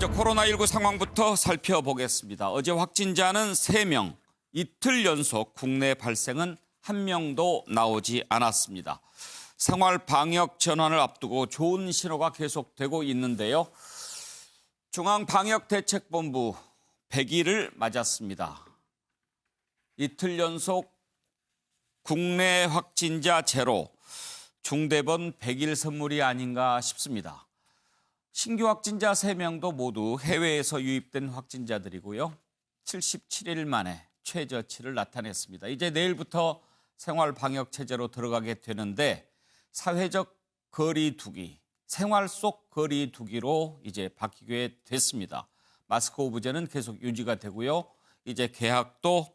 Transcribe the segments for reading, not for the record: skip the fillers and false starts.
먼저 코로나19 상황부터 살펴보겠습니다. 어제 확진자는 3명, 이틀 연속 국내 발생은 1명도 나오지 않았습니다. 생활 방역 전환을 앞두고 좋은 신호가 계속되고 있는데요. 중앙방역대책본부 100일을 맞았습니다. 이틀 연속 국내 확진자 제로, 중대본 100일 선물이 아닌가 싶습니다. 신규 확진자 3명도 모두 해외에서 유입된 확진자들이고요. 77일 만에 최저치를 나타냈습니다. 이제 내일부터 생활 방역 체제로 들어가게 되는데 사회적 거리 두기, 생활 속 거리 두기로 이제 바뀌게 됐습니다. 마스크 오브제는 계속 유지가 되고요. 이제 개학도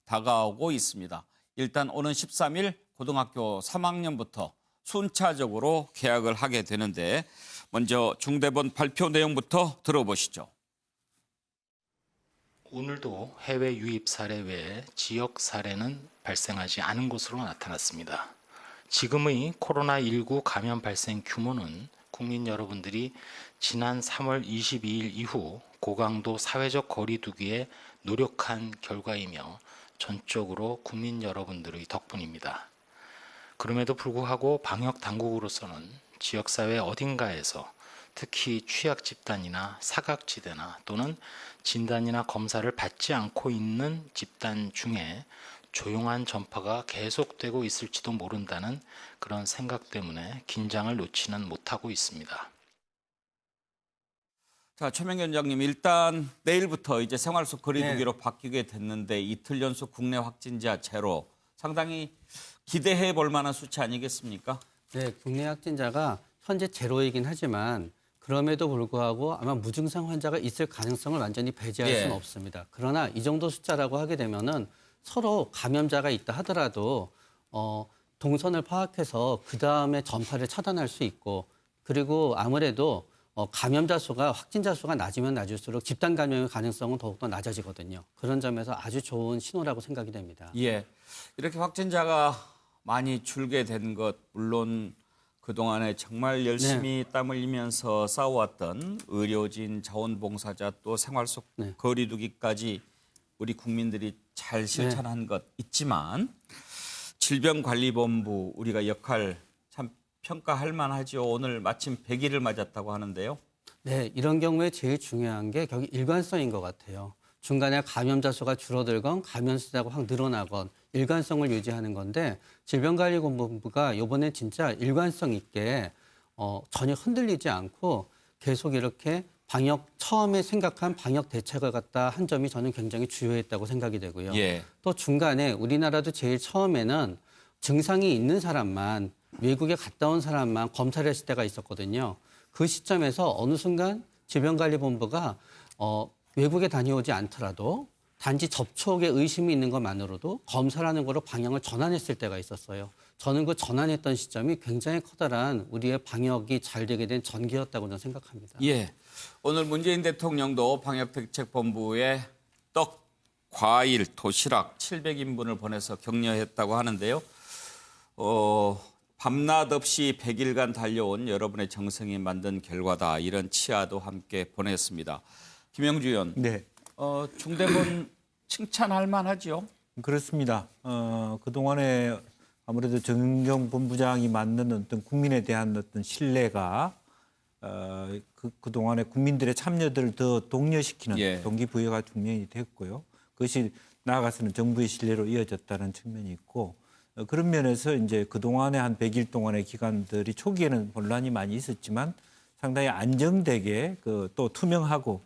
다가오고 있습니다. 일단 오는 13일 고등학교 3학년부터 순차적으로 개학을 하게 되는데 먼저 중대본 발표 내용부터 들어보시죠. 오늘도 해외 유입 사례 외에 지역 사례는 발생하지 않은 것으로 나타났습니다. 지금의 코로나19 감염 발생 규모는 국민 여러분들이 지난 3월 22일 이후 고강도 사회적 거리 두기에 노력한 결과이며 전적으로 국민 여러분들의 덕분입니다. 그럼에도 불구하고 방역 당국으로서는 지역사회 어딘가에서 특히 취약 집단이나 사각지대나 또는 진단이나 검사를 받지 않고 있는 집단 중에 조용한 전파가 계속되고 있을지도 모른다는 그런 생각 때문에 긴장을 놓지는 못하고 있습니다. 자, 최명기 원장님, 일단 내일부터 이제 생활 속 거리 두기로 바뀌게 됐는데 이틀 연속 국내 확진자 제로, 상당히 기대해 볼 만한 수치 아니겠습니까? 네, 국내 확진자가 현재 제로이긴 하지만 그럼에도 불구하고 아마 무증상 환자가 있을 가능성을 완전히 배제할 수는 없습니다. 그러나 이 정도 숫자라고 하게 되면은 서로 감염자가 있다 하더라도 동선을 파악해서 그 다음에 전파를 차단할 수 있고, 그리고 아무래도 감염자 수가 확진자 수가 낮으면 낮을수록 집단 감염의 가능성은 더욱더 낮아지거든요. 그런 점에서 아주 좋은 신호라고 생각이 됩니다. 예, 이렇게 확진자가 많이 줄게 된 것, 물론 그동안에 정말 열심히 땀 흘리면서 싸워왔던 의료진, 자원봉사자 또 생활 속 거리 두기까지 우리 국민들이 잘 실천한 것 있지만 질병관리본부 우리가 역할 참 평가할 만하죠. 오늘 마침 100일을 맞았다고 하는데요. 네, 이런 경우에 제일 중요한 게 결국 일관성인 것 같아요. 중간에 감염자 수가 줄어들건 감염자가 확 늘어나건 일관성을 유지하는 건데 질병관리본부가 이번에 진짜 일관성 있게 전혀 흔들리지 않고 계속 이렇게 처음에 생각한 방역 대책을 갖다 한 점이 저는 굉장히 주요했다고 생각이 되고요. 또 중간에 우리나라도 제일 처음에는 증상이 있는 사람만, 외국에 갔다 온 사람만 검사를 했을 때가 있었거든요. 그 시점에서 어느 순간 질병관리본부가 외국에 다녀오지 않더라도 단지 접촉에 의심이 있는 것만으로도 검사라는 거로 방향을 전환했을 때가 있었어요. 저는 그 전환했던 시점이 굉장히 커다란 우리의 방역이 잘 되게 된 전기였다고 저는 생각합니다. 예, 오늘 문재인 대통령도 방역대책본부에 떡, 과일, 도시락 700인분을 보내서 격려했다고 하는데요. 밤낮 없이 100일간 달려온 여러분의 정성이 만든 결과다. 이런 치아도 함께 보냈습니다. 김영주 의원, 중대본 칭찬할 만하죠? 그렇습니다. 그동안에 아무래도 정경 본부장이 만든 어떤 국민에 대한 어떤 신뢰가 그동안에 국민들의 참여들을 더 독려시키는 동기부여가 분명히 됐고요. 그것이 나아가서는 정부의 신뢰로 이어졌다는 측면이 있고, 그런 면에서 이제 그동안에 한 100일 동안의 기간들이 초기에는 혼란이 많이 있었지만 상당히 안정되게 또 투명하고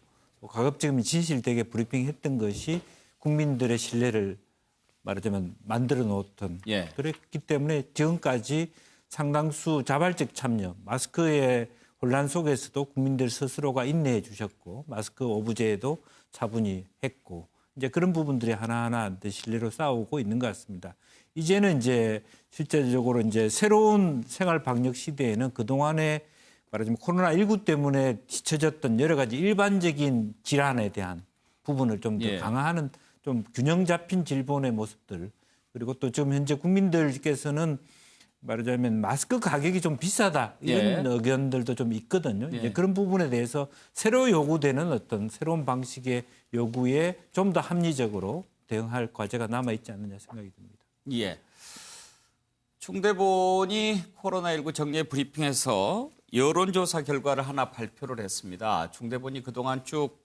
가급적이면 진실되게 브리핑했던 것이 국민들의 신뢰를 말하자면 만들어 놓았던 그랬기 때문에 지금까지 상당수 자발적 참여, 마스크의 혼란 속에서도 국민들 스스로가 인내해 주셨고 마스크 오브제에도 차분히 했고 이제 그런 부분들이 하나하나 신뢰로 쌓아오고 있는 것 같습니다. 이제는 이제 실제적으로 이제 새로운 생활 방역 시대에는 그동안에 말하자면 코로나19 때문에 뒤처졌던 여러 가지 일반적인 질환에 대한 부분을 좀 더 강화하는 좀 균형 잡힌 질본의 모습들, 그리고 또 지금 현재 국민들께서는 말하자면 마스크 가격이 좀 비싸다 이런 예. 의견들도 좀 있거든요. 예. 이제 그런 부분에 대해서 새로 요구되는 어떤 새로운 방식의 요구에 좀 더 합리적으로 대응할 과제가 남아 있지 않느냐 생각이 듭니다. 예. 중대본이 코로나19 정례 브리핑에서 여론조사 결과를 하나 발표를 했습니다. 중대본이 그동안 쭉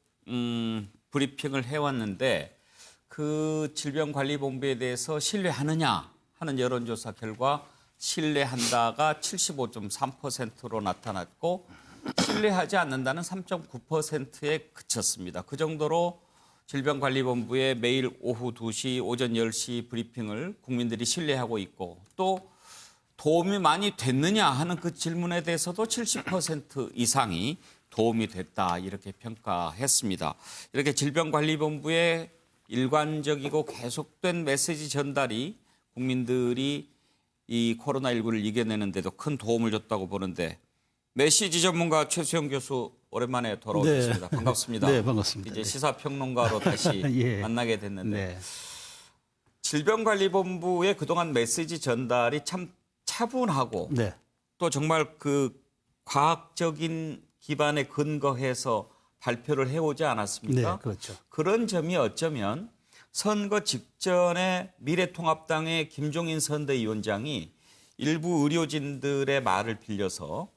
브리핑을 해왔는데 그 질병관리본부에 대해서 신뢰하느냐 하는 여론조사 결과 신뢰한다가 75.3%로 나타났고 신뢰하지 않는다는 3.9%에 그쳤습니다. 그 정도로 질병관리본부의 매일 오후 2시, 오전 10시 브리핑을 국민들이 신뢰하고 있고 또 도움이 많이 됐느냐 하는 그 질문에 대해서도 70% 이상이 도움이 됐다 이렇게 평가했습니다. 이렇게 질병관리본부의 일관적이고 계속된 메시지 전달이 국민들이 이 코로나19를 이겨내는 데도 큰 도움을 줬다고 보는데 메시지 전문가 최수영 교수 오랜만에 돌아오셨습니다. 네. 반갑습니다. 네, 반갑습니다. 이제 네. 시사평론가로 다시 예. 만나게 됐는데 네. 질병관리본부의 그동안 메시지 전달이 참 차분하고 네. 또 정말 그 과학적인 기반에 근거해서 발표를 해오지 않았습니까? 네, 그렇죠. 그런 점이 어쩌면 선거 직전에 미래통합당의 김종인 선대위원장이 일부 의료진들의 말을 빌려서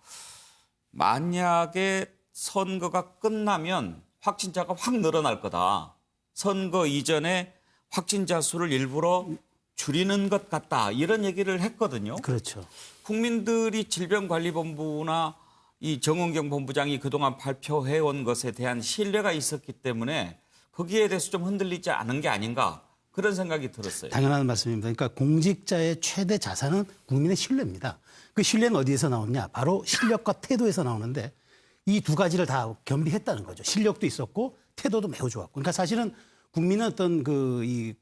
만약에 선거가 끝나면 확진자가 확 늘어날 거다. 선거 이전에 확진자 수를 일부러 줄이는 것 같다. 이런 얘기를 했거든요. 그렇죠. 국민들이 질병관리본부나 이 정은경 본부장이 그동안 발표해온 것에 대한 신뢰가 있었기 때문에 거기에 대해서 좀 흔들리지 않은 게 아닌가 그런 생각이 들었어요. 당연한 말씀입니다. 그러니까 공직자의 최대 자산은 국민의 신뢰입니다. 그 신뢰는 어디에서 나오냐? 바로 실력과 태도에서 나오는데 이 두 가지를 다 겸비했다는 거죠. 실력도 있었고 태도도 매우 좋았고. 그러니까 사실은 국민은 어떤 이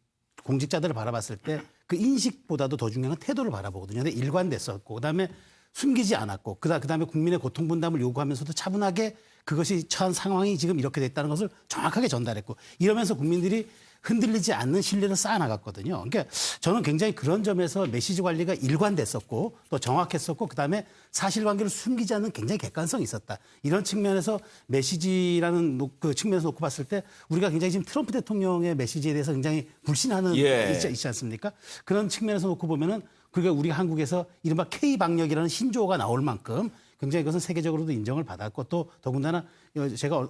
공직자들을 바라봤을 때 그 인식보다도 더 중요한 건 태도를 바라보거든요. 근데 일관됐었고 그다음에 숨기지 않았고 그다음에 국민의 고통 분담을 요구하면서도 차분하게 그것이 처한 상황이 지금 이렇게 됐다는 것을 정확하게 전달했고 이러면서 국민들이 흔들리지 않는 신뢰를 쌓아나갔거든요. 그러니까 저는 굉장히 그런 점에서 메시지 관리가 일관됐었고 또 정확했었고 그다음에 사실관계를 숨기지 않는 굉장히 객관성이 있었다. 이런 측면에서 메시지라는 그 측면에서 놓고 봤을 때 우리가 굉장히 지금 트럼프 대통령의 메시지에 대해서 굉장히 불신하는 예. 있지 않습니까? 그런 측면에서 놓고 보면은 그러니까 우리가 한국에서 이른바 K방역이라는 신조어가 나올 만큼 굉장히 그것은 세계적으로도 인정을 받았고 또 더군다나 제가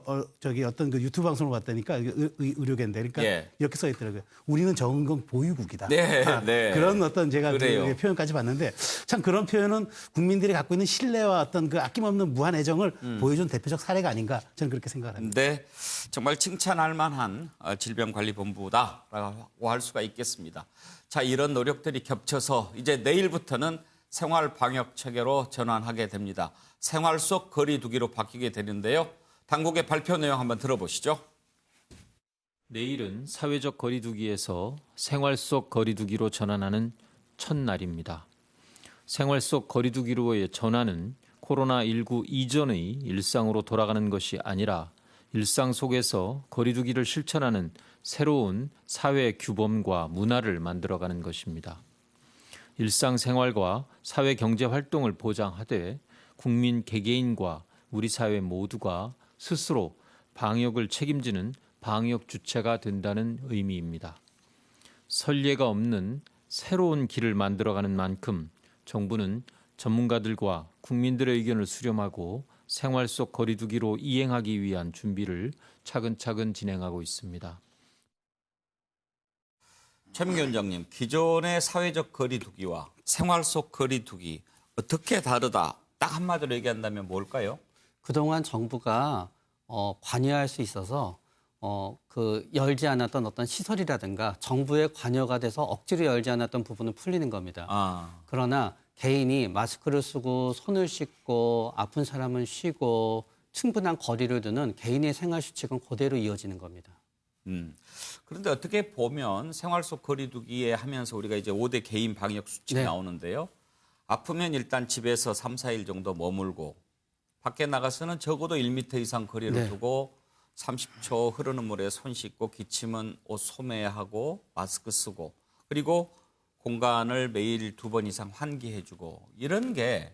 어떤 그 유튜브 방송을 봤다니까 의료계인데 그러니까 예. 이렇게 써 있더라고요. 우리는 정은경 보유국이다. 네, 네. 그런 어떤 제가 그래요. 그 표현까지 봤는데 참 그런 표현은 국민들이 갖고 있는 신뢰와 어떤 그 아낌없는 무한 애정을 보여준 대표적 사례가 아닌가 저는 그렇게 생각을 합니다. 네, 정말 칭찬할 만한 질병관리본부다라고 할 수가 있겠습니다. 자, 이런 노력들이 겹쳐서 이제 내일부터는 생활 방역 체계로 전환하게 됩니다. 생활 속 거리 두기로 바뀌게 되는데요. 당국의 발표 내용 한번 들어보시죠. 내일은 사회적 거리두기에서 생활 속 거리두기로 전환하는 첫날입니다. 생활 속 거리두기로의 전환은 코로나19 이전의 일상으로 돌아가는 것이 아니라 일상 속에서 거리두기를 실천하는 새로운 사회 규범과 문화를 만들어가는 것입니다. 일상생활과 사회경제활동을 보장하되 국민 개개인과 우리 사회 모두가 스스로 방역을 책임지는 방역 주체가 된다는 의미입니다. 선례가 없는 새로운 길을 만들어가는 만큼 정부는 전문가들과 국민들의 의견을 수렴하고 생활 속 거리두기로 이행하기 위한 준비를 차근차근 진행하고 있습니다. 최민규 원장님, 기존의 사회적 거리두기와 생활 속 거리두기 어떻게 다르다? 딱 한마디로 얘기한다면 뭘까요? 그동안 정부가 관여할 수 있어서 그 열지 않았던 어떤 시설이라든가 정부의 관여가 돼서 억지로 열지 않았던 부분은 풀리는 겁니다. 그러나 개인이 마스크를 쓰고 손을 씻고 아픈 사람은 쉬고 충분한 거리를 두는 개인의 생활 수칙은 그대로 이어지는 겁니다. 그런데 어떻게 보면 생활 속 거리두기에 하면서 우리가 이제 5대 개인 방역 수칙이 네. 나오는데요. 아프면 일단 집에서 3, 4일 정도 머물고 밖에 나가서는 적어도 1m 이상 거리를 네. 두고 30초 흐르는 물에 손 씻고 기침은 옷 소매하고 마스크 쓰고 그리고 공간을 매일 2번 이상 환기해주고 이런 게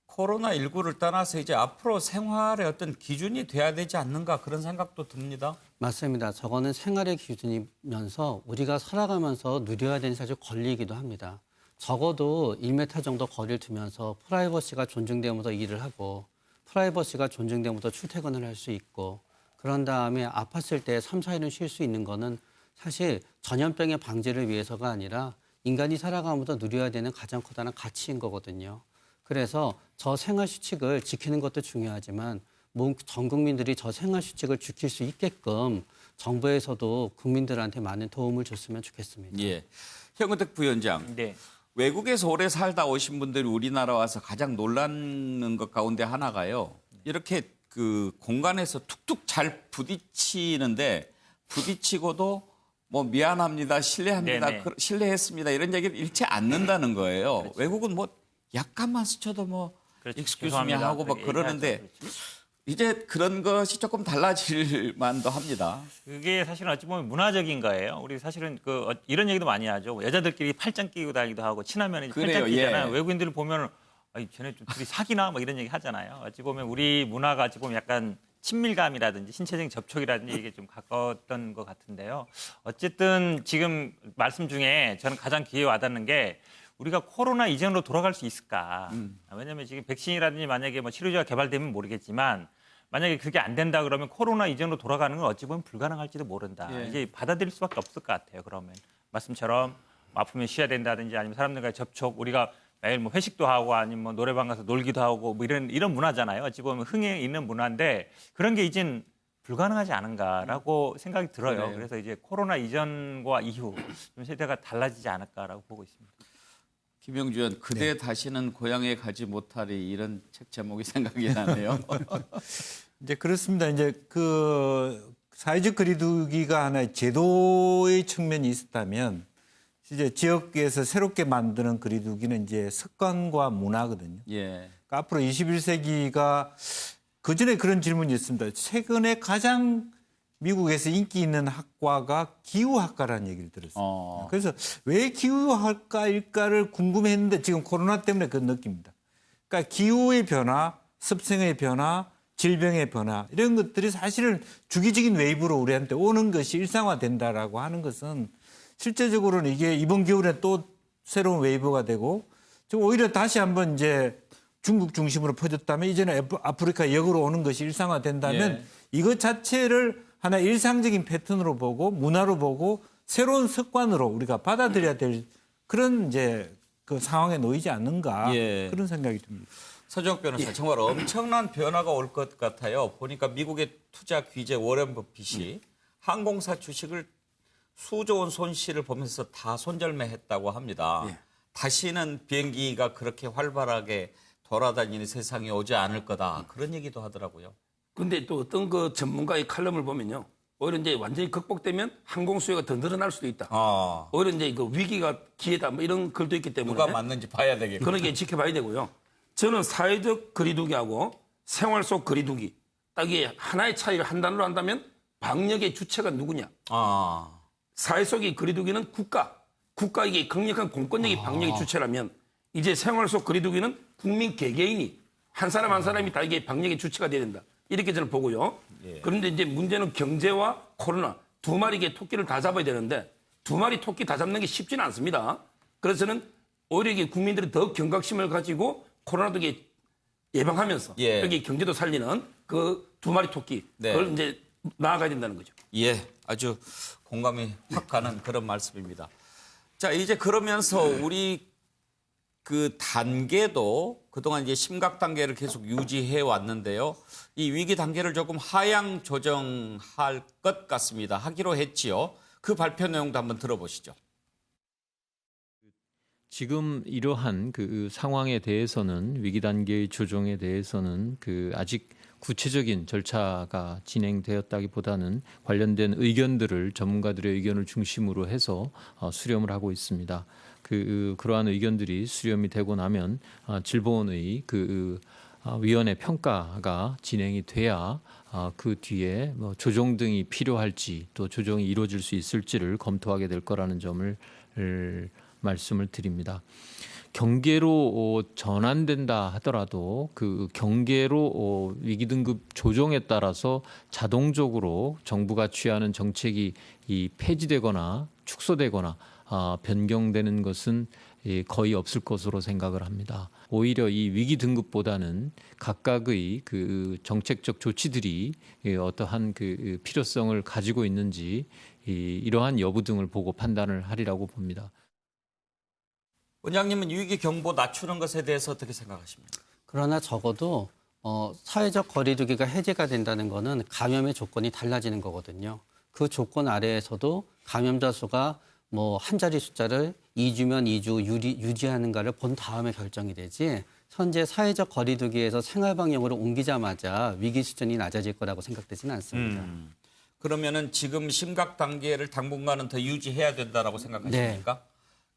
코로나19를 떠나서 이제 앞으로 생활의 어떤 기준이 돼야 되지 않는가 그런 생각도 듭니다. 맞습니다. 저거는 생활의 기준이면서 우리가 살아가면서 누려야 되는 사실 권리이기도 합니다. 적어도 1m 정도 거리를 두면서 프라이버시가 존중되면서 일을 하고 프라이버시가 존중되면서 출퇴근을 할 수 있고 그런 다음에 아팠을 때 3, 4일은 쉴 수 있는 거는 사실 전염병의 방지를 위해서가 아니라 인간이 살아가면서 누려야 되는 가장 커다란 가치인 거거든요. 그래서 저 생활 수칙을 지키는 것도 중요하지만 전 국민들이 저 생활 수칙을 지킬 수 있게끔 정부에서도 국민들한테 많은 도움을 줬으면 좋겠습니다. 예. 현근택 부위원장. 네. 외국에서 오래 살다 오신 분들이 우리나라 와서 가장 놀라는 것 가운데 하나가요. 이렇게 그 공간에서 툭툭 잘 부딪히는데 부딪히고도 뭐 미안합니다, 실례합니다, 네네. 실례했습니다 이런 얘기를 잃지 않는다는 거예요. 그렇죠. 외국은 뭐 약간만 스쳐도 뭐 그렇죠. 익스큐즈미 죄송합니다. 하고 뭐 그렇게 그러는데 얘기하죠. 이제 그런 것이 조금 달라질 만도 합니다. 그게 사실은 어찌 보면 문화적인 거예요. 우리 사실은 이런 얘기도 많이 하죠. 여자들끼리 팔짱 끼고 다니기도 하고 친하면 그래요, 팔짱 끼잖아요. 예. 외국인들을 보면 쟤네 좀 둘이 사귀나 뭐 이런 얘기 하잖아요. 어찌 보면 우리 문화가 어찌 보면 약간 친밀감이라든지 신체적인 접촉이라든지 이게 좀 가까웠던 것 같은데요. 어쨌든 지금 말씀 중에 저는 가장 귀에 와닿는 게 우리가 코로나 이전으로 돌아갈 수 있을까? 왜냐하면 지금 백신이라든지 만약에 뭐 치료제가 개발되면 모르겠지만 만약에 그게 안 된다 그러면 코로나 이전으로 돌아가는 건 어찌 보면 불가능할지도 모른다. 예. 이제 받아들일 수밖에 없을 것 같아요. 그러면 말씀처럼 아프면 쉬어야 된다든지 아니면 사람들과의 접촉 우리가 매일 뭐 회식도 하고 아니면 뭐 노래방 가서 놀기도 하고 뭐 이런 문화잖아요. 어찌 보면 흥에 있는 문화인데 그런 게 이젠 불가능하지 않은가라고 생각이 들어요. 그래요. 그래서 이제 코로나 이전과 이후 좀 세대가 달라지지 않을까라고 보고 있습니다. 김영주 의원, 그대 다시는 고향에 가지 못하리 이런 책 제목이 생각이 나네요. 이제 그렇습니다. 이제 그 사회적 거리두기가 하나의 제도의 측면이 있었다면 이제 지역에서 새롭게 만드는 거리두기는 이제 습관과 문화거든요. 예. 그러니까 앞으로 21세기가 그 전에 그런 질문이 있습니다. 최근에 가장 미국에서 인기 있는 학과가 기후학과라는 얘기를 들었어요. 그래서 왜 기후학과일까를 궁금했는데 지금 코로나 때문에 그 느낍니다. 그러니까 기후의 변화, 습성의 변화, 질병의 변화 이런 것들이 사실은 주기적인 웨이브로 우리한테 오는 것이 일상화된다라고 하는 것은 실제적으로는 이게 이번 겨울에 또 새로운 웨이브가 되고 지금 오히려 다시 한번 이제 중국 중심으로 퍼졌다면 이제는 아프리카 역으로 오는 것이 일상화된다면 예. 이것 자체를 하나 일상적인 패턴으로 보고 문화로 보고 새로운 습관으로 우리가 받아들여야 될 그런 이제 그 상황에 놓이지 않는가 예. 그런 생각이 듭니다. 서정욱 변호사, 정말 엄청난 변화가 올 것 같아요. 보니까 미국의 투자 귀재 워렌 버핏이 항공사 주식을 수조 원 손실을 보면서 다 손절매했다고 합니다. 다시는 비행기가 그렇게 활발하게 돌아다니는 세상이 오지 않을 거다. 그런 얘기도 하더라고요. 근데 또 어떤 그 전문가의 칼럼을 보면요. 오히려 이제 완전히 극복되면 항공 수요가 더 늘어날 수도 있다. 오히려 이제 그 위기가 기회다. 뭐 이런 글도 있기 때문에. 누가 맞는지 봐야 되겠고. 그런 게 지켜봐야 되고요. 저는 사회적 거리두기하고 생활 속 거리두기. 딱 이게 하나의 차이를 한 단어로 한다면 방역의 주체가 누구냐. 사회 속의 거리두기는 국가 이게 강력한 공권력이 방역의 주체라면 이제 생활 속 거리두기는 국민 개개인이 한 사람 한 사람이 다 이게 방역의 주체가 돼야 된다. 이렇게 저는 보고요. 그런데 이제 문제는 경제와 코로나 두 마리의 토끼를 다 잡아야 되는데 두 마리 토끼 다 잡는 게 쉽지는 않습니다. 그래서는 오히려 이게 국민들이 더 경각심을 가지고 코로나도 이게 예방하면서 예. 여기 경제도 살리는 그 두 마리 토끼 네. 그걸 이제 나아가야 된다는 거죠. 예, 아주 공감이 확 가는 그런 말씀입니다. 자, 이제 그러면서 우리 그 단계도 그동안 이제 심각 단계를 계속 유지해 왔는데요. 이 위기 단계를 조금 하향 조정할 것 같습니다. 하기로 했지요. 그 발표 내용도 한번 들어보시죠. 지금 이러한 그 상황에 대해서는 위기 단계의 조정에 대해서는 그 아직 구체적인 절차가 진행되었다기보다는 관련된 의견들을 전문가들의 의견을 중심으로 해서 수렴을 하고 있습니다. 그러한 의견들이 수렴이 되고 나면 질본의 위원회 평가가 진행이 돼야 그 뒤에 뭐 조정 등이 필요할지 또 조정이 이루어질 수 있을지를 검토하게 될 거라는 점을 말씀을 드립니다. 경계로 전환된다 하더라도 그 경계로 위기 등급 조정에 따라서 자동적으로 정부가 취하는 정책이 폐지되거나 축소되거나 변경되는 것은 거의 없을 것으로 생각을 합니다. 오히려 이 위기 등급보다는 각각의 그 정책적 조치들이 어떠한 그 필요성을 가지고 있는지 이러한 여부 등을 보고 판단을 하리라고 봅니다. 원장님은 위기 경보 낮추는 것에 대해서 어떻게 생각하십니까? 그러나 적어도 사회적 거리두기가 해제가 된다는 거는 감염의 조건이 달라지는 거거든요. 그 조건 아래에서도 감염자 수가 뭐 한 자리 숫자를 2주면 2주 유지하는가를 본 다음에 결정이 되지 현재 사회적 거리두기에서 생활방역으로 옮기자마자 위기 수준이 낮아질 거라고 생각되지는 않습니다. 그러면은 지금 심각 단계를 당분간은 더 유지해야 된다라고 생각하십니까? 네.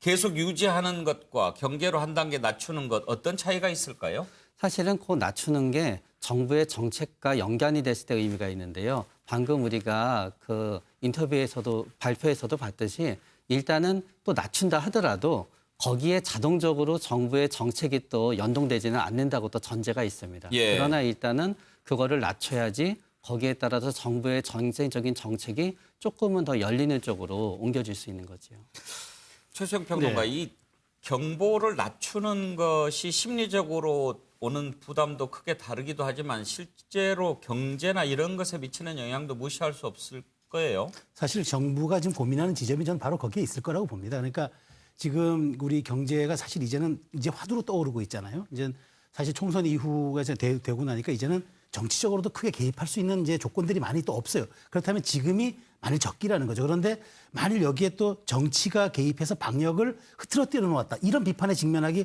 계속 유지하는 것과 경계로 한 단계 낮추는 것 어떤 차이가 있을까요? 사실은 그 낮추는 게 정부의 정책과 연관이 됐을 때 의미가 있는데요. 방금 우리가 그 인터뷰에서도 발표에서도 봤듯이 일단은 또 낮춘다 하더라도 거기에 자동적으로 정부의 정책이 또 연동되지는 않는다고 또 전제가 있습니다. 예. 그러나 일단은 그거를 낮춰야지 거기에 따라서 정부의 전체적인 정책이 조금은 더 열리는 쪽으로 옮겨질 수 있는 거죠. 최수영 평론가, 네. 이 경보를 낮추는 것이 심리적으로 오는 부담도 크게 다르기도 하지만 실제로 경제나 이런 것에 미치는 영향도 무시할 수 없을 거예요. 사실 정부가 지금 고민하는 지점이 저는 바로 거기에 있을 거라고 봅니다. 그러니까 지금 우리 경제가 사실 이제는 이제 화두로 떠오르고 있잖아요. 이제 사실 총선 이후가 이제 되고 나니까 이제는 정치적으로도 크게 개입할 수 있는 이제 조건들이 많이 또 없어요. 그렇다면 지금이 만일 적기라는 거죠. 그런데 만일 여기에 또 정치가 개입해서 방역을 흐트러뜨려 놓았다. 이런 비판에 직면할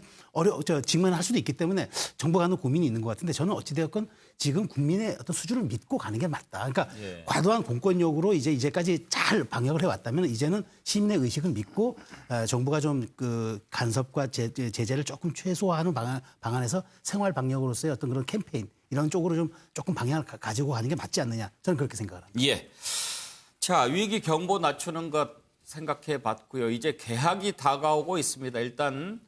수도 있기 때문에 정부가 하는 고민이 있는 것 같은데 저는 어찌되었건 지금 국민의 어떤 수준을 믿고 가는 게 맞다. 그러니까 예. 과도한 공권력으로 이제까지 잘 방역을 해왔다면 이제는 시민의 의식을 믿고 정부가 좀 그 간섭과 제재를 조금 최소화하는 방안에서 생활 방역으로서의 어떤 그런 캠페인 이런 쪽으로 조금 방향을 가지고 가는 게 맞지 않느냐. 저는 그렇게 생각을 합니다. 예. 자, 위기 경보 낮추는 것 생각해 봤고요. 이제 개학이 다가오고 있습니다. 일단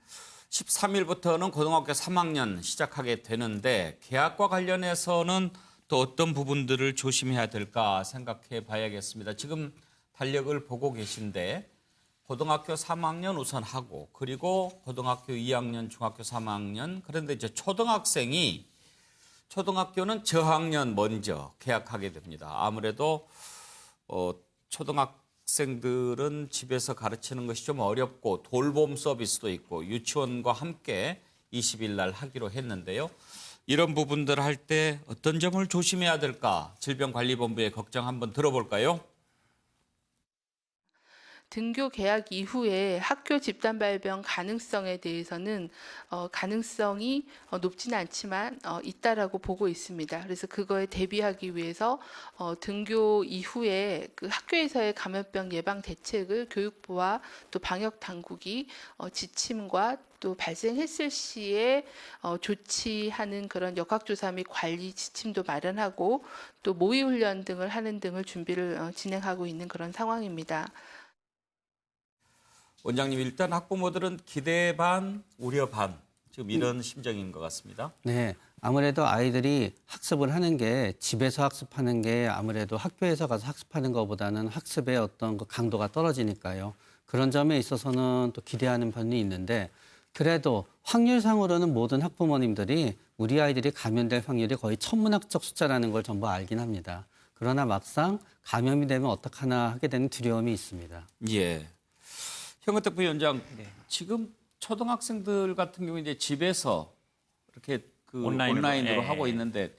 13일부터는 고등학교 3학년 시작하게 되는데 개학과 관련해서는 또 어떤 부분들을 조심해야 될까 생각해 봐야겠습니다. 지금 달력을 보고 계신데 고등학교 3학년 우선 하고 그리고 고등학교 2학년, 중학교 3학년 그런데 이제 초등학교는 저학년 먼저 개학하게 됩니다. 아무래도 초등학생들은 집에서 가르치는 것이 좀 어렵고 돌봄 서비스도 있고 유치원과 함께 20일 날 하기로 했는데요. 이런 부분들 할 때 어떤 점을 조심해야 될까? 질병관리본부의 걱정 한번 들어볼까요? 등교 개학 이후에 학교 집단 발병 가능성에 대해서는 가능성이 높지는 않지만 있다라고 보고 있습니다. 그래서 그거에 대비하기 위해서 등교 이후에 그 학교에서의 감염병 예방 대책을 교육부와 또 방역 당국이 지침과 또 발생했을 시에 조치하는 그런 역학조사 및 관리 지침도 마련하고 또 모의훈련 등을 하는 등을 준비를 진행하고 있는 그런 상황입니다. 원장님, 일단 학부모들은 기대 반, 우려 반 지금 이런 심정인 것 같습니다. 네, 아무래도 아이들이 학습을 하는 게 집에서 학습하는 게 아무래도 학교에서 가서 학습하는 것보다는 학습의 어떤 그 강도가 떨어지니까요. 그런 점에 있어서는 또 기대하는 편이 있는데 그래도 확률상으로는 모든 학부모님들이 우리 아이들이 감염될 확률이 거의 천문학적 숫자라는 걸 전부 알긴 합니다. 그러나 막상 감염이 되면 어떡하나 하게 되는 두려움이 있습니다. 예. 현근택 부위원장, 지금 초등학생들 같은 경우 이제 집에서 이렇게 그 온라인으로 하고 있는데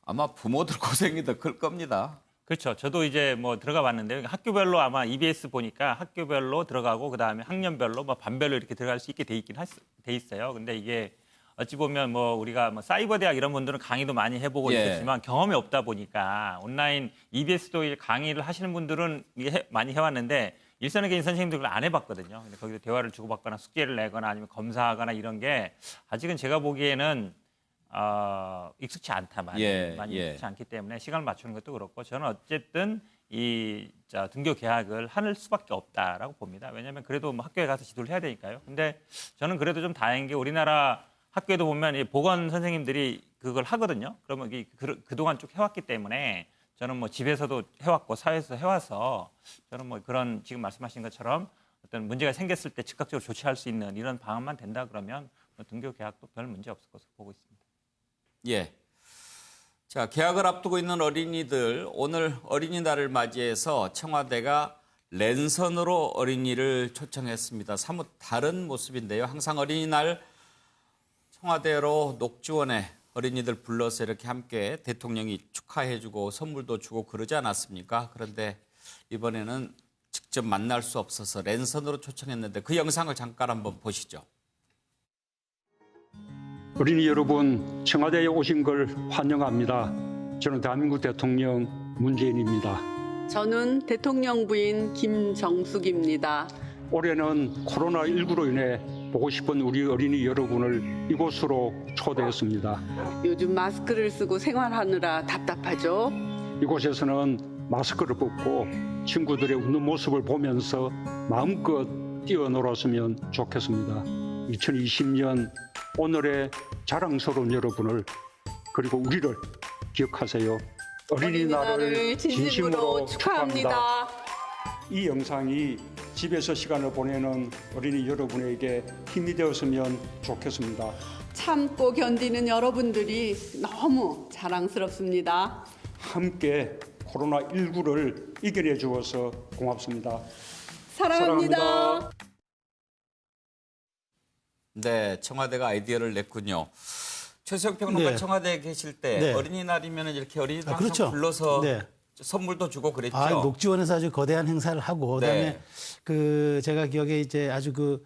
아마 부모들 고생이 더 클 겁니다. 그렇죠. 저도 이제 뭐 들어가 봤는데요. 학교별로 아마 EBS 보니까 학교별로 들어가고 그다음에 학년별로 뭐 반별로 이렇게 들어갈 수 있게 돼 있어요. 근데 이게 어찌 보면 뭐 우리가 뭐 사이버 대학 이런 분들은 강의도 많이 해보고 있었지만 경험이 없다 보니까 온라인 EBS도 강의를 하시는 분들은 많이 해왔는데 일선의 개인 선생님들 그걸 안 해봤거든요. 근데 거기서 대화를 주고받거나 숙제를 내거나 아니면 검사하거나 이런 게 아직은 제가 보기에는 익숙치 않다 많이 익숙치 않기 때문에 시간을 맞추는 것도 그렇고 저는 어쨌든 등교 개학을 할 수밖에 없다라고 봅니다. 왜냐하면 그래도 뭐 학교에 가서 지도를 해야 되니까요. 근데 저는 그래도 좀 다행인 게 우리나라 학교에도 보면 이 보건 선생님들이 그걸 하거든요. 그러면 그동안 쭉 해왔기 때문에 저는 뭐 집에서도 해왔고 사회에서 해와서 저는 뭐 그런 지금 말씀하신 것처럼 어떤 문제가 생겼을 때 즉각적으로 조치할 수 있는 이런 방안만 된다 그러면 등교 개학도 별 문제 없을 것으로 보고 있습니다. 예. 자, 개학을 앞두고 있는 어린이들, 오늘 어린이날을 맞이해서 청와대가 랜선으로 어린이를 초청했습니다. 사뭇 다른 모습인데요. 항상 어린이날 청와대로 녹지원에 어린이들 불러서 이렇게 함께 대통령이 축하해주고 선물도 주고 그러지 않았습니까? 그런데 이번에는 직접 만날 수 없어서 랜선으로 초청했는데 그 영상을 잠깐 한번 보시죠. 어린이 여러분, 청와대에 오신 걸 환영합니다. 저는 대한민국 대통령 문재인입니다. 저는 대통령 부인 김정숙입니다. 올해는 코로나19로 인해 보고 싶은 우리 어린이 여러분을 이곳으로 초대했습니다. 요즘 마스크를 쓰고 생활하느라 답답하죠? 이곳에서는 마스크를 벗고 친구들의 웃는 모습을 보면서 마음껏 뛰어놀았으면 좋겠습니다. 2020년 오늘의 자랑스러운 여러분을 그리고 우리를 기억하세요. 어린이날을 진심으로 축하합니다. 이 영상이 집에서 시간을 보내는 어린이 여러분에게 힘이 되었으면 좋겠습니다. 참고 견디는 여러분들이 너무 자랑스럽습니다. 함께 코로나19를 이겨내 주어서 고맙습니다. 사랑합니다. 네, 청와대가 아이디어를 냈군요. 최수영 평론가 네. 청와대에 계실 때 네. 어린이날이면 이렇게 어린이들 항상 그렇죠. 불러서 네. 선물도 주고 그랬죠. 녹지원에서 아주 거대한 행사를 하고 그다음에 네. 제가 기억에 이제 아주 그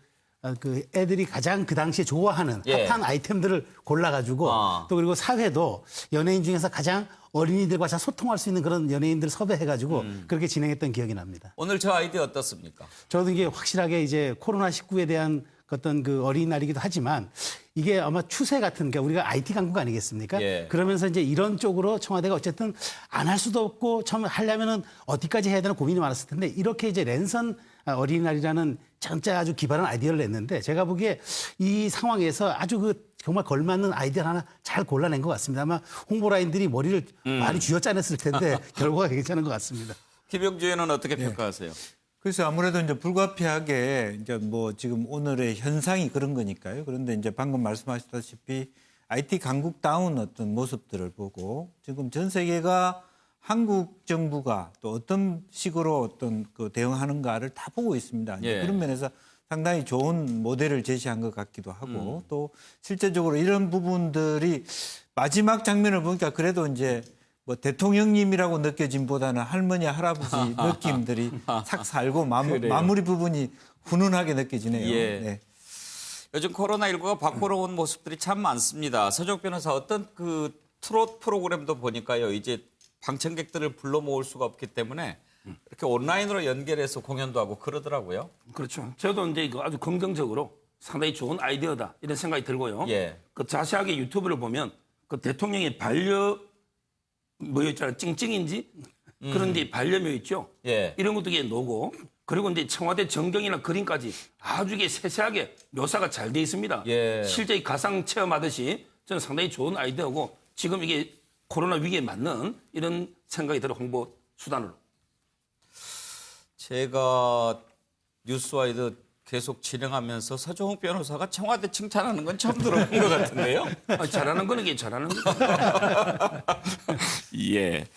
애들이 가장 그 당시에 좋아하는 예. 핫한 아이템들을 골라가지고 또 그리고 사회도 연예인 중에서 가장 어린이들과 잘 소통할 수 있는 그런 연예인들 섭외해가지고 그렇게 진행했던 기억이 납니다. 오늘 저 아이디어 어떻습니까? 저도 이게 확실하게 이제 코로나19에 대한 어떤 그 어린이날이기도 하지만 이게 아마 추세 같은 게 우리가 IT 강국 아니겠습니까? 예. 그러면서 이제 이런 쪽으로 청와대가 어쨌든 안 할 수도 없고 처음에 하려면은 어디까지 해야 되나 고민이 많았을 텐데 이렇게 이제 랜선 어린이날이라는 진짜 아주 기발한 아이디어를 냈는데 제가 보기에 이 상황에서 아주 그 정말 걸맞는 아이디어 하나 잘 골라낸 것 같습니다. 아마 홍보라인들이 머리를 많이 쥐어짜냈을 텐데 결과가 괜찮은 것 같습니다. 김영주 의원은 어떻게 평가하세요? 그래서 아무래도 이제 불가피하게 이제 뭐 지금 오늘의 현상이 그런 거니까요. 그런데 이제 방금 말씀하셨다시피 IT 강국다운 어떤 모습들을 보고 지금 전 세계가 한국 정부가 또 어떤 식으로 어떤 그 대응하는가를 다 보고 있습니다. 예. 그런 면에서 상당히 좋은 모델을 제시한 것 같기도 하고 또 실제적으로 이런 부분들이 마지막 장면을 보니까 그래도 이제 뭐 대통령님이라고 느껴짐보다는 할머니, 할아버지 느낌들이 싹 살고 마무리 부분이 훈훈하게 느껴지네요. 예. 네. 요즘 코로나19가 밖으로 온 모습들이 참 많습니다. 서정 변호사 어떤 그 트롯 프로그램도 보니까요. 이제 방청객들을 불러 모을 수가 없기 때문에 이렇게 온라인으로 연결해서 공연도 하고 그러더라고요. 그렇죠. 저도 이제 이거 아주 긍정적으로 상당히 좋은 아이디어다 이런 생각이 들고요. 예. 그 자세하게 유튜브를 보면 그 대통령의 뭐였잖아요. 찡찡인지 그런 데 반려묘 있죠. 예. 이런 것도 이게 놓고 그리고 이제 청와대 전경이나 그림까지 아주 이게 세세하게 묘사가 잘 돼 있습니다. 예. 실제 가상 체험하듯이 저는 상당히 좋은 아이디어고 지금 이게 코로나 위기에 맞는 이런 생각이 들어 홍보 수단으로. 제가 뉴스와이드 계속 진행하면서 서정욱 변호사가 청와대 칭찬하는 건 처음 들어본 것 같은데요. 잘하는 거는 이게 잘하는 거죠. 예.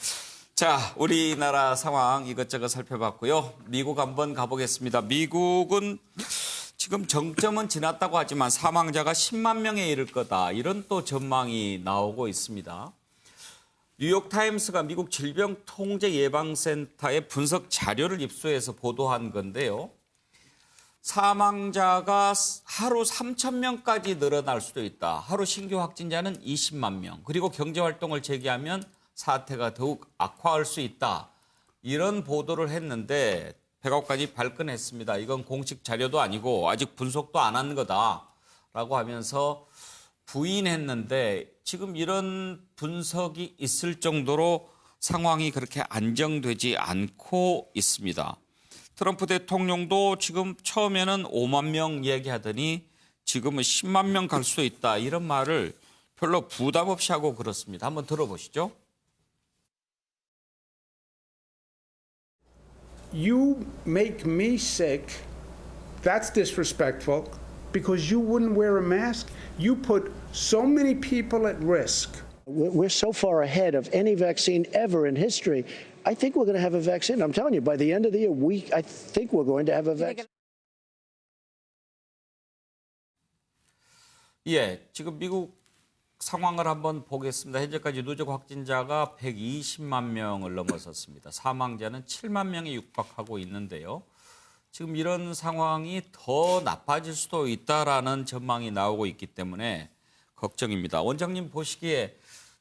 자, 우리나라 상황 이것저것 살펴봤고요. 미국 한번 가보겠습니다. 미국은 지금 정점은 지났다고 하지만 사망자가 10만 명에 이를 거다. 이런 또 전망이 나오고 있습니다. 뉴욕타임스가 미국 질병통제예방센터의 분석 자료를 입수해서 보도한 건데요. 사망자가 하루 3천 명까지 늘어날 수도 있다. 하루 신규 확진자는 20만 명. 그리고 경제활동을 재개하면 사태가 더욱 악화할 수 있다. 이런 보도를 했는데 백악관이 발끈했습니다. 이건 공식 자료도 아니고 아직 분석도 안 한 거다라고 하면서 부인했는데 지금 이런 분석이 있을 정도로 상황이 그렇게 안정되지 않고 있습니다. 트럼프 대통령도 지금 처음에는 5만 명 얘기하더니 지금은 10만 명 갈 수 있다 이런 말을 별로 부담 없이 하고 그렇습니다. 한번 들어보시죠. You make me sick. That's disrespectful because you wouldn't wear a mask. You put so many people at risk. We're so far ahead of any vaccine ever in history. I think we're going to have a vaccine. I'm telling you, by the end of the year, I think we're going to have a vaccine. 예, 지금 미국 상황을 한번 보겠습니다. 현재까지 누적 확진자가 120만 명을 넘어섰습니다. 사망자는 7만 명에 육박하고 있는데요. 지금 이런 상황이 더 나빠질 수도 있다라는 전망이 나오고 있기 때문에 걱정입니다. 원장님 보시기에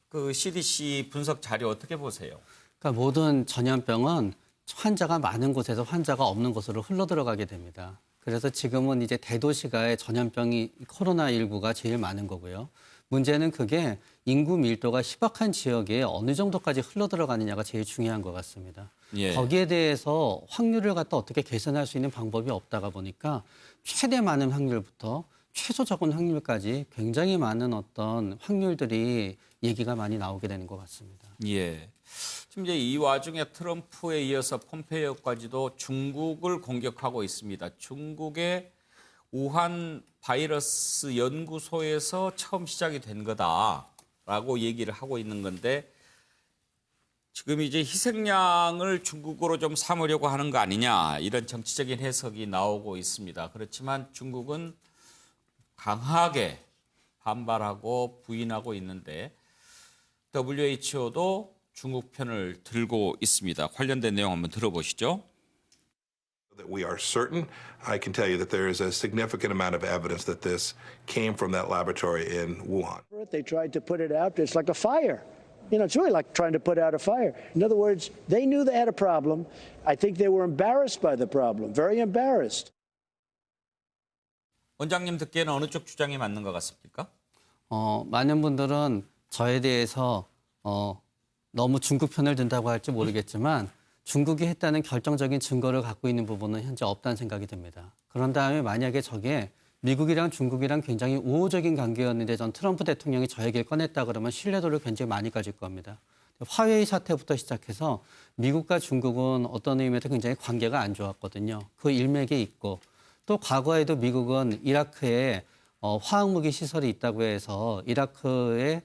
그 CDC 분석 자료 어떻게 보세요? 그러니까 모든 전염병은 환자가 많은 곳에서 환자가 없는 곳으로 흘러들어가게 됩니다. 그래서 지금은 이제 대도시가의 전염병이 코로나19가 제일 많은 거고요. 문제는 그게 인구 밀도가 희박한 지역에 어느 정도까지 흘러들어가느냐가 제일 중요한 것 같습니다. 예. 거기에 대해서 확률을 갖다 어떻게 개선할 수 있는 방법이 없다가 보니까 최대 많은 확률부터 최소 적은 확률까지 굉장히 많은 어떤 확률들이 얘기가 많이 나오게 되는 것 같습니다. 예. 지금 이제 이 와중에 트럼프에 이어서 폼페이오까지도 중국을 공격하고 있습니다. 중국의 우한 바이러스 연구소에서 처음 시작이 된 거다라고 얘기를 하고 있는 건데 지금 이제 희생양을 중국으로 좀 삼으려고 하는 거 아니냐 이런 정치적인 해석이 나오고 있습니다. 그렇지만 중국은 강하게 반발하고 부인하고 있는데 WHO도 중국 편을 들고 있습니다. 관련된 내용 한번 들어보시죠. That we are certain, I can tell you that there is a significant amount of evidence that this came from that laboratory in Wuhan. They tried to put it out. It's like a fire. You know, it's really like trying to put out a fire. In other words, they knew they had a problem. I think they were embarrassed by the problem, very embarrassed. 원장님 듣기에는 어느 쪽 주장이 맞는 것 같습니까? 많은 분들은 저에 대해서 너무 중국 편을 든다고 할지 모르겠지만 중국이 했다는 결정적인 증거를 갖고 있는 부분은 현재 없다는 생각이 듭니다. 그런 다음에 만약에 저게 미국이랑 중국이랑 굉장히 우호적인 관계였는데 전 트럼프 대통령이 저 얘기를 꺼냈다 그러면 신뢰도를 굉장히 많이 가질 겁니다. 화웨이 사태부터 시작해서 미국과 중국은 어떤 의미에서 굉장히 관계가 안 좋았거든요. 그 일맥에 있고 또 과거에도 미국은 이라크에 화학무기 시설이 있다고 해서 이라크에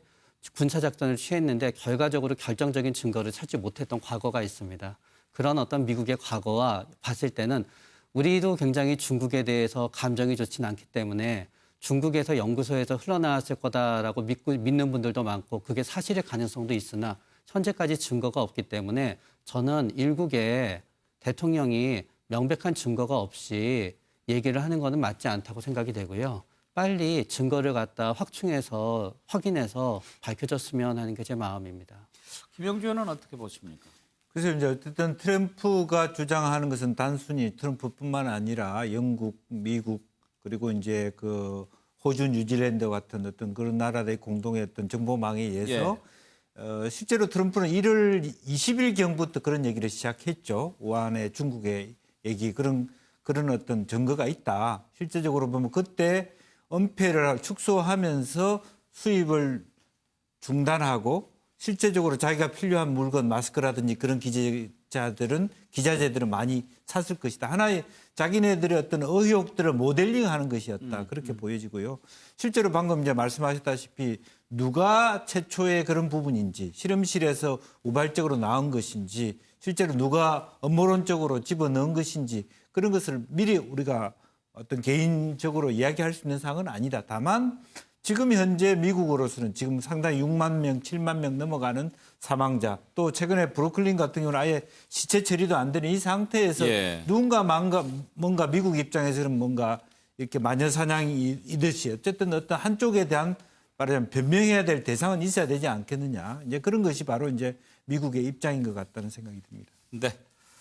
군사작전을 취했는데 결과적으로 결정적인 증거를 찾지 못했던 과거가 있습니다. 그런 어떤 미국의 과거와 봤을 때는 우리도 굉장히 중국에 대해서 감정이 좋지는 않기 때문에 중국에서 연구소에서 흘러나왔을 거다라고 믿는 분들도 많고 그게 사실일 가능성도 있으나 현재까지 증거가 없기 때문에 저는 일국의 대통령이 명백한 증거가 없이 얘기를 하는 것은 맞지 않다고 생각이 되고요. 빨리 증거를 갖다 확인해서 밝혀졌으면 하는 게 제 마음입니다. 김영주 의원은 어떻게 보십니까? 그래서 이제 어쨌든 트럼프가 주장하는 것은 단순히 트럼프뿐만 아니라 영국, 미국 그리고 이제 그 호주, 뉴질랜드 같은 어떤 그런 나라들의 공동의 어떤 정보망에 의해서 실제로 트럼프는 1월 20일경부터 그런 얘기를 시작했죠. 우한의 중국의 얘기 그런 어떤 증거가 있다. 실제적으로 보면 그때 은폐를 축소하면서 수입을 중단하고 실제적으로 자기가 필요한 물건, 마스크라든지 그런 기자재들은 많이 샀을 것이다. 하나의 자기네들의 어떤 의혹들을 모델링하는 것이었다. 그렇게 보여지고요. 실제로 방금 이제 말씀하셨다시피 누가 최초의 그런 부분인지 실험실에서 우발적으로 나온 것인지 실제로 누가 음모론적으로 집어넣은 것인지 그런 것을 미리 우리가 어떤 개인적으로 이야기할 수 있는 사항은 아니다. 다만 지금 현재 미국으로서는 지금 상당히 6만 명, 7만 명 넘어가는 사망자 또 최근에 브루클린 같은 경우는 아예 시체 처리도 안 되는 이 상태에서 누군가 뭔가 미국 입장에서는 뭔가 이렇게 마녀사냥이듯이 어쨌든 어떤 한쪽에 대한 말하자면 변명해야 될 대상은 있어야 되지 않겠느냐. 이제 그런 것이 바로 이제 미국의 입장인 것 같다는 생각이 듭니다. 네.